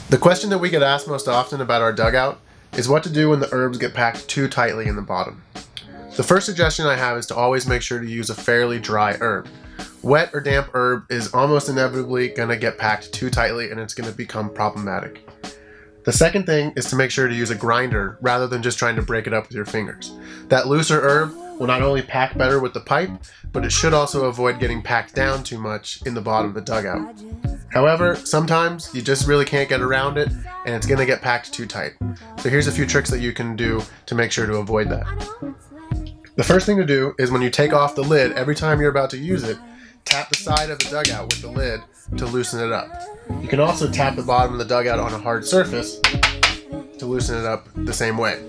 The question that we get asked most often about our dugout is what to do when the herbs get packed too tightly in the bottom. The first suggestion I have is to always make sure to use a fairly dry herb. Wet or damp herb is almost inevitably going to get packed too tightly and it's going to become problematic. The second thing is to make sure to use a grinder rather than just trying to break it up with your fingers. That looser herb will not only pack better with the pipe, but it should also avoid getting packed down too much in the bottom of the dugout. However, sometimes you just really can't get around it and it's going to get packed too tight. So here's a few tricks that you can do to make sure to avoid that. The first thing to do is when you take off the lid, every time you're about to use it, tap the side of the dugout with the lid to loosen it up. You can also tap the bottom of the dugout on a hard surface to loosen it up the same way.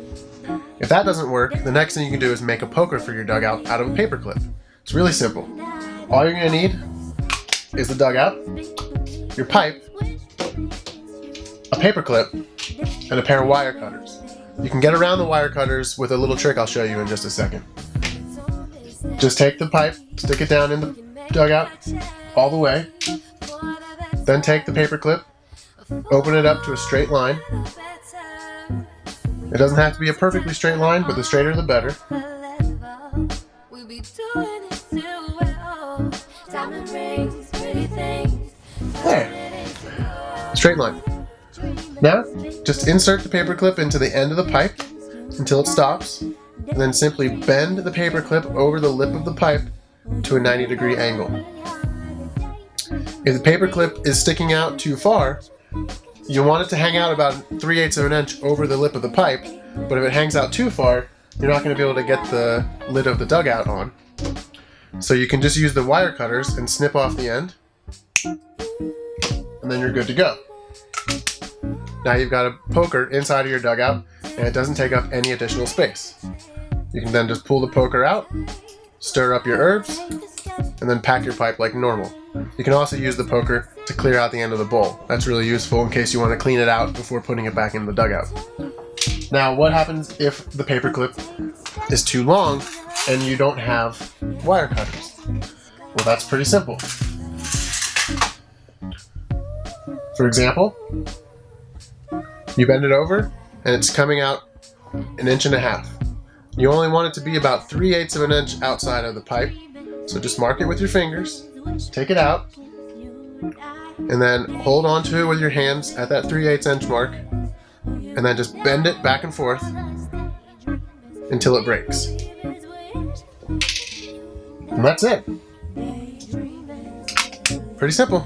If that doesn't work, the next thing you can do is make a poker for your dugout out of a paper clip. It's really simple. All you're going to need is the dugout, your pipe, a paper clip, and a pair of wire cutters. You can get around the wire cutters with a little trick I'll show you in just a second. Just take the pipe, stick it down in the dugout all the way, then take the paper clip, open it up to a straight line. It doesn't have to be a perfectly straight line, but the straighter the better. There. Straight line. Now, just insert the paper clip into the end of the pipe until it stops, and then simply bend the paper clip over the lip of the pipe to a 90-degree angle. If the paper clip is sticking out too far, you want it to hang out about 3/8 of an inch over the lip of the pipe, but if it hangs out too far, you're not going to be able to get the lid of the dugout on. So you can just use the wire cutters and snip off the end, and then you're good to go. Now you've got a poker inside of your dugout, and it doesn't take up any additional space. You can then just pull the poker out, stir up your herbs, and then pack your pipe like normal. You can also use the poker to clear out the end of the bowl. That's really useful in case you want to clean it out before putting it back in the dugout. Now, what happens if the paper clip is too long and you don't have wire cutters? Well, that's pretty simple. For example, you bend it over and it's coming out 1.5 inches. You only want it to be about 3/8 of an inch outside of the pipe. So just mark it with your fingers, take it out, and then hold on to it with your hands at that 3/8 inch mark, and then just bend it back and forth until it breaks. And that's it. Pretty simple.